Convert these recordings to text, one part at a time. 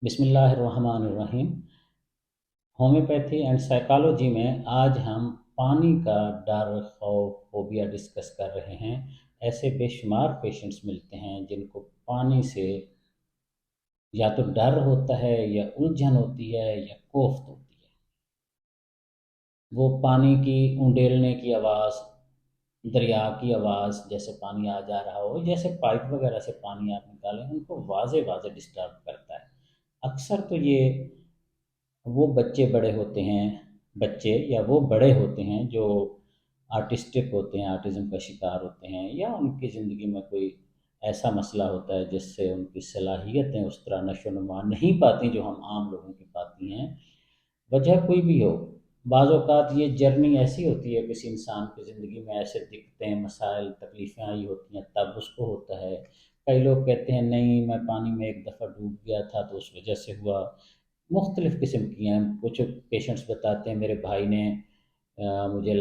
بسم اللہ الرحمن الرحیم۔ ہومیوپیتھی اینڈ سائیکالوجی میں آج ہم پانی کا ڈر، خوف، فوبیا ڈسکس کر رہے ہیں۔ ایسے بے شمار پیشنٹس ملتے ہیں جن کو پانی سے یا تو ڈر ہوتا ہے یا الجھن ہوتی ہے یا کوفت ہوتی ہے۔ وہ پانی کی انڈیلنے کی آواز، دریا کی آواز، جیسے پانی آ جا رہا ہو، جیسے پائپ وغیرہ سے پانی آپ نکالیں، ان کو واضح واضح ڈسٹرب کرتا ہے۔ اکثر تو یہ وہ بچے یا وہ بڑے ہوتے ہیں جو آرٹسٹک ہوتے ہیں، آرٹزم کا شکار ہوتے ہیں، یا ان کی زندگی میں کوئی ایسا مسئلہ ہوتا ہے جس سے ان کی صلاحیتیں اس طرح نشو و نما نہیں پاتی جو ہم عام لوگوں کی پاتی ہیں۔ وجہ کوئی بھی ہو، بعض اوقات یہ جرنی ایسی ہوتی ہے کسی انسان کی زندگی میں، ایسے دکھتے ہیں، مسائل تکلیفیں آئی ہوتی ہیں، تب اس کو ہوتا ہے۔ کئی لوگ کہتے ہیں نہیں میں پانی میں ایک دفعہ ڈوب گیا تھا تو اس وجہ سے ہوا۔ مختلف قسم کی ہیں۔ کچھ پیشنٹس بتاتے ہیں میرے بھائی نے مجھے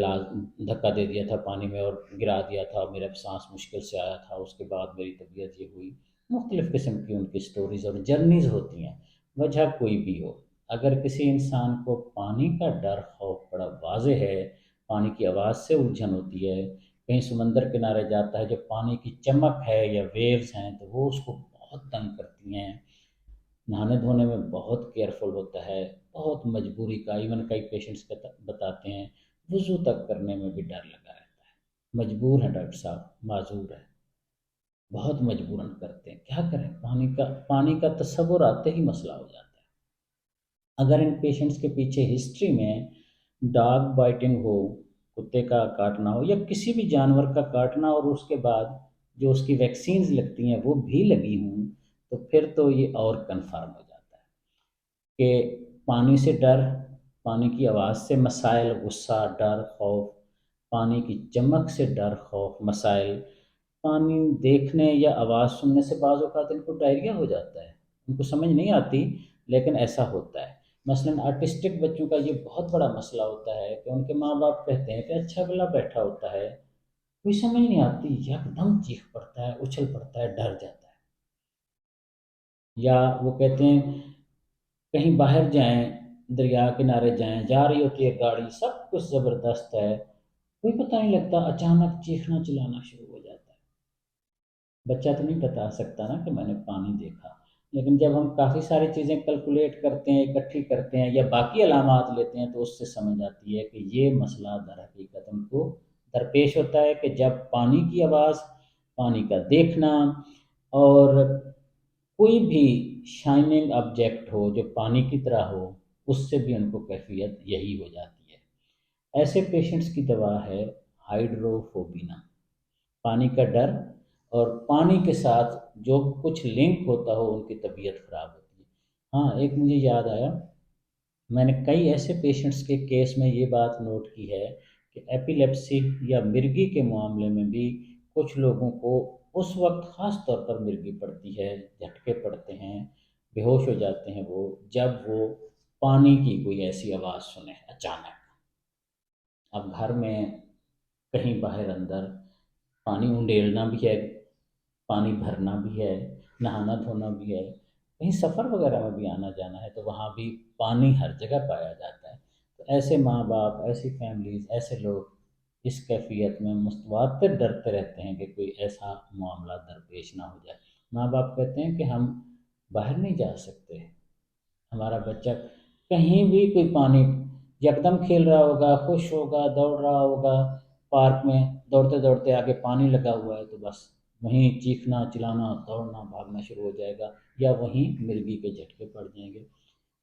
دھکا دے دیا تھا پانی میں اور گرا دیا تھا، اور میرا سانس مشکل سے آیا تھا، اس کے بعد میری طبیعت یہ ہوئی۔ مختلف قسم کی ان کی سٹوریز اور جرنیز ہوتی ہیں۔ وجہ کوئی بھی ہو، اگر کسی انسان کو پانی کا ڈر، خوف بڑا واضح ہے، پانی کی آواز سے الجھن ہوتی ہے، کہیں سمندر کنارے جاتا ہے جو پانی کی چمک ہے یا ویوز ہیں تو وہ اس کو بہت تنگ کرتی ہیں، نہانے دھونے میں بہت کیئرفل ہوتا ہے، بہت مجبوری کا، ایون کئی پیشنٹس بتاتے ہیں وضو تک کرنے میں بھی ڈر لگا رہتا ہے۔ مجبور ہیں ڈاکٹر صاحب، معذور ہے، بہت مجبوراً کرتے ہیں، کیا کریں، پانی کا تصور آتے ہی مسئلہ ہو جاتا ہے۔ اگر ان پیشنٹس کے پیچھے ہسٹری میں ڈاگ بائٹنگ ہو، کتے کا کاٹنا ہو یا کسی بھی جانور کا کاٹنا، اور اس کے بعد جو اس کی ویکسینز لگتی ہیں وہ بھی لگی ہوں، تو پھر تو یہ اور کنفرم ہو جاتا ہے کہ پانی سے ڈر، پانی کی آواز سے مسائل، غصہ، ڈر، خوف، پانی کی چمک سے ڈر، خوف، مسائل، پانی دیکھنے یا آواز سننے سے بعض اوقات ان کو ڈائریا ہو جاتا ہے، ان کو سمجھ نہیں آتی لیکن ایسا ہوتا ہے۔ مثلاً آرٹسٹک بچوں کا یہ بہت بڑا مسئلہ ہوتا ہے کہ ان کے ماں باپ کہتے ہیں کہ اچھا بلا بیٹھا ہوتا ہے، کوئی سمجھ نہیں آتی، یکدم چیخ پڑتا ہے، اچھل پڑتا ہے، ڈر جاتا ہے۔ یا وہ کہتے ہیں کہیں باہر جائیں، دریا کنارے جائیں، جا رہی ہوتی ہے گاڑی، سب کچھ زبردست ہے، کوئی پتہ نہیں لگتا، اچانک چیخنا چلانا شروع ہو جاتا ہے۔ بچہ تو نہیں بتا سکتا نا کہ میں نے پانی دیکھا، لیکن جب ہم کافی ساری چیزیں کیلکولیٹ کرتے ہیں، اکٹھی کرتے ہیں یا باقی علامات لیتے ہیں تو اس سے سمجھ آتی ہے کہ یہ مسئلہ در حقیقت ہم کو درپیش ہوتا ہے کہ جب پانی کی آواز، پانی کا دیکھنا، اور کوئی بھی شائننگ آبجیکٹ ہو جو پانی کی طرح ہو، اس سے بھی ان کو کیفیت یہی ہو جاتی ہے۔ ایسے پیشنٹس کی دوا ہے ہائیڈروفوبینا، پانی کا ڈر، اور پانی کے ساتھ جو کچھ لنک ہوتا ہو ان کی طبیعت خراب ہوتی ہے۔ ہاں، ایک مجھے یاد آیا، میں نے کئی ایسے پیشنٹس کے کیس میں یہ بات نوٹ کی ہے کہ ایپیلیپسی یا مرگی کے معاملے میں بھی کچھ لوگوں کو اس وقت خاص طور پر مرگی پڑتی ہے، جھٹکے پڑتے ہیں، بے ہوش ہو جاتے ہیں وہ، جب وہ پانی کی کوئی ایسی آواز سنیں اچانک۔ اب گھر میں کہیں باہر اندر پانی انڈیلنا بھی ہے، پانی بھرنا بھی ہے، نہانا دھونا بھی ہے، کہیں سفر وغیرہ میں بھی آنا جانا ہے تو وہاں بھی پانی ہر جگہ پایا جاتا ہے۔ تو ایسے ماں باپ، ایسی فیملیز، ایسے لوگ اس کیفیت میں متواتر ڈرتے رہتے ہیں کہ کوئی ایسا معاملہ درپیش نہ ہو جائے۔ ماں باپ کہتے ہیں کہ ہم باہر نہیں جا سکتے، ہمارا بچہ کہیں بھی کوئی پانی، یکدم کھیل رہا ہوگا، خوش ہوگا، دوڑ رہا ہوگا پارک میں، دوڑتے دوڑتے آگے پانی لگا ہوا ہے تو بس وہیں چیخنا چلانا، دوڑنا بھاگنا شروع ہو جائے گا، یا وہیں مرگی کے جھٹکے پڑ جائیں گے۔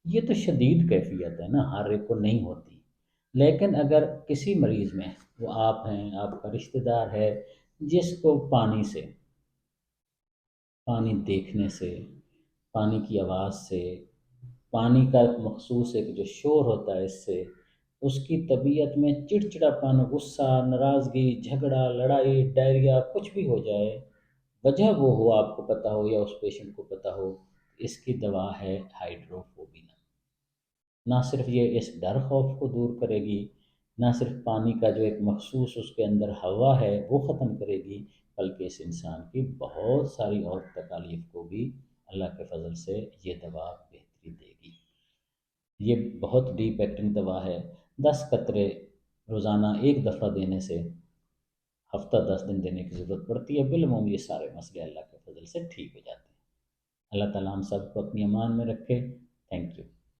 یہ تو شدید کیفیت ہے نا، ہر ایک کو نہیں ہوتی، لیکن اگر کسی مریض میں، وہ آپ ہیں، آپ کا رشتہ دار ہے، جس کو پانی سے، پانی دیکھنے سے، پانی کی آواز سے، پانی کا مخصوص ایک جو شور ہوتا ہے اس سے، اس کی طبیعت میں چڑچڑاپن، غصہ، ناراضگی، جھگڑا، لڑائی، ڈائریا، کچھ بھی ہو جائے، وجہ وہ ہو، آپ کو پتہ ہو یا اس پیشنٹ کو پتہ ہو، اس کی دوا ہے ہائیڈروفوبینا۔ نہ صرف یہ اس ڈر خوف کو دور کرے گی، نہ صرف پانی کا جو ایک مخصوص اس کے اندر ہوا ہے وہ ختم کرے گی، بلکہ اس انسان کی بہت ساری اور تکالیف کو بھی اللہ کے فضل سے یہ دوا بہتر یہ بہت ڈیپ ایکٹنگ دوا ہے، 10 قطرے روزانہ ایک دفعہ دینے سے ہفتہ 10 دن دینے کی ضرورت پڑتی ہے، بالعموم یہ سارے مسئلے اللہ کے فضل سے ٹھیک ہو جاتے ہیں۔ اللہ تعالیٰ ہم سب کو اپنی امان میں رکھے۔ Thank you.